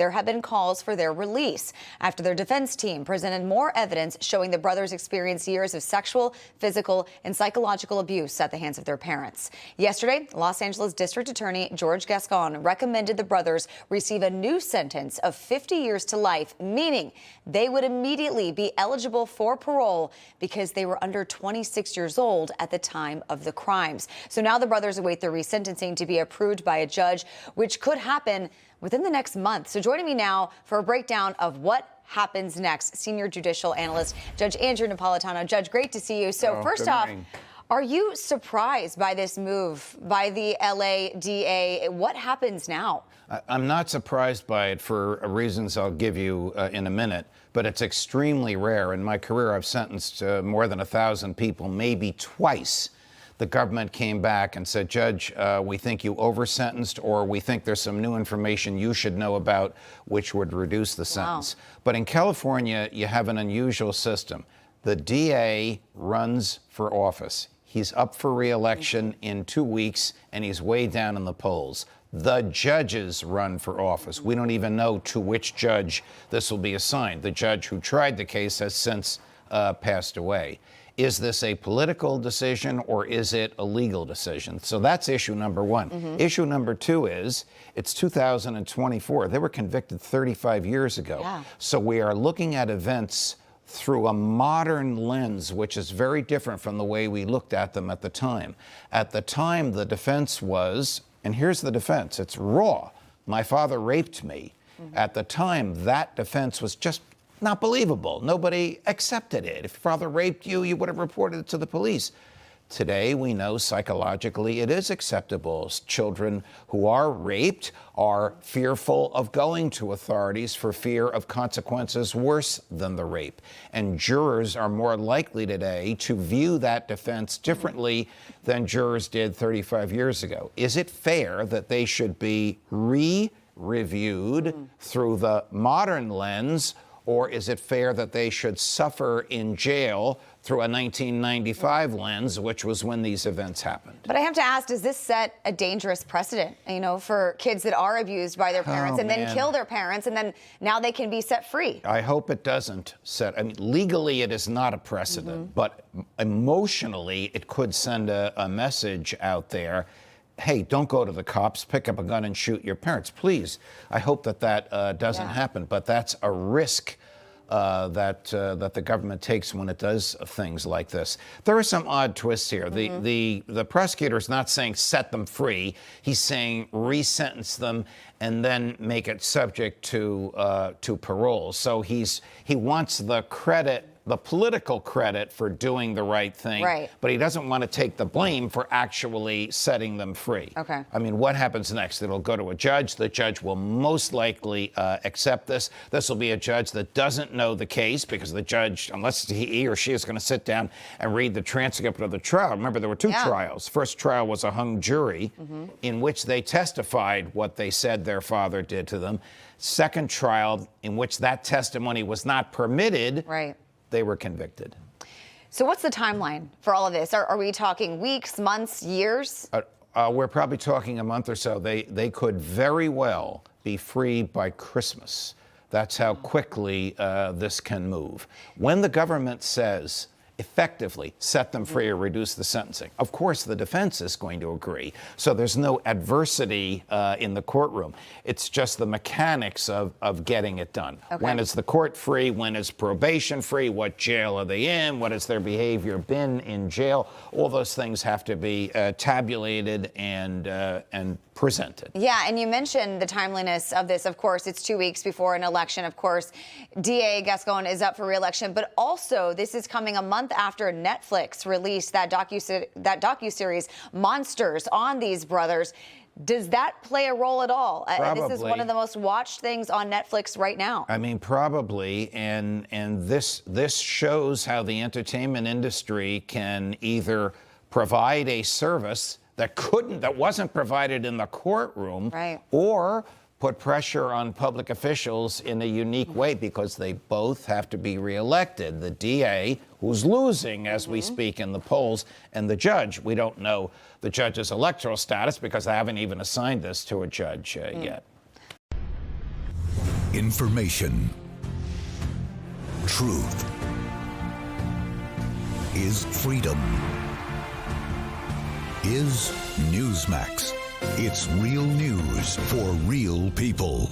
there have been calls for their release after their defense team presented more evidence showing the brothers experienced years of sexual, physical, and psychological abuse at the hands of their parents. Yesterday, Los Angeles District Attorney George Gascon recommended the brothers receive a new sentence of 50 years to life, meaning they would immediately be eligible for parole because they were under 26 years old at the time of the crimes. So now the brothers await their resentencing to be approved by a judge, which could happen within the next month. So joining me now for a breakdown of what happens next, senior judicial analyst Judge Andrew Napolitano. Judge, great to see you. So first off, are you surprised by this move by the LA DA? What happens now? I'm not surprised by it for reasons I'll give you in a minute, but it's extremely rare. In my career, I've sentenced more than 1,000 people, maybe twice. The government came back and said, Judge, we think you over-sentenced, or we think there's some new information you should know about which would reduce the sentence. Wow. But in California, you have an unusual system. The DA runs for office. He's up for re-election in 2 weeks, and he's way down in the polls. The judges run for office. We don't even know to which judge this will be assigned. The judge who tried the case has since passed away. Is this a political decision or is it a legal decision? So that's issue number one. Issue number two is it's 2024. They were convicted 35 years ago. Yeah. So we are looking at events through a modern lens, which is very different from the way we looked at them at the time. At the time, the defense was, and here's the defense, it's raw. My father raped me. At the time, that defense was just not believable. Nobody accepted it. If your father raped you, you would have reported it to the police. Today, we know psychologically it is acceptable. Children who are raped are fearful of going to authorities for fear of consequences worse than the rape. And jurors are more likely today to view that defense differently than jurors did 35 years ago. Is it fair that they should be reviewed through the modern lens, or is it fair that they should suffer in jail through a 1995 lens, which was when these events happened? But I have to ask, does this set a dangerous precedent, for kids that are abused by their parents and then kill their parents, and then now they can be set free? I hope it doesn't set. I mean, legally it is not a precedent, but emotionally it could send a message out there. Hey, don't go to the cops, pick up a gun and shoot your parents. Please. I hope that doesn't happen, but that's a risk that the government takes when it does things like this. There are some odd twists here. The prosecutor is not saying set them free. He's saying resentence them and then make it subject to parole. So he wants the credit, the political credit for doing the right thing, but he doesn't want to take the blame for actually setting them free. Okay. I mean, what happens next? It'll go to a judge. The judge will most likely accept this. This will be a judge that doesn't know the case, because the judge, unless he or she is going to sit down and read the transcript of the trial. Remember, there were two trials. First trial was a hung jury in which they testified what they said their father did to them. Second trial, in which that testimony was not permitted. They were convicted. So what's the timeline for all of this? Are we talking weeks, months, years? We're probably talking a month or so. They could very well be free by Christmas. That's how quickly this can move. When the government says, effectively set them free or reduce the sentencing, of course the defense is going to agree. So there's no adversity in the courtroom. It's just the mechanics of getting it done. When is the court free? When is probation free? What jail are they in? What has their behavior been in jail? All those things have to be tabulated and presented. Yeah, and you mentioned the timeliness of this. Of course, it's 2 weeks before an election. Of course, DA Gascon is up for re-election, but also this is coming a month after Netflix released that docuseries Monsters on these brothers. Does that play a role at all? Probably. This is one of the most watched things on Netflix right now. I mean, probably, and this shows how the entertainment industry can either provide a service that wasn't provided in the courtroom, or put pressure on public officials in a unique way, because they both have to be reelected. The DA, who's losing as we speak in the polls, and the judge. We don't know the judge's electoral status because they haven't even assigned this to a judge yet. Information. Truth is freedom. Is Newsmax. It's real news for real people.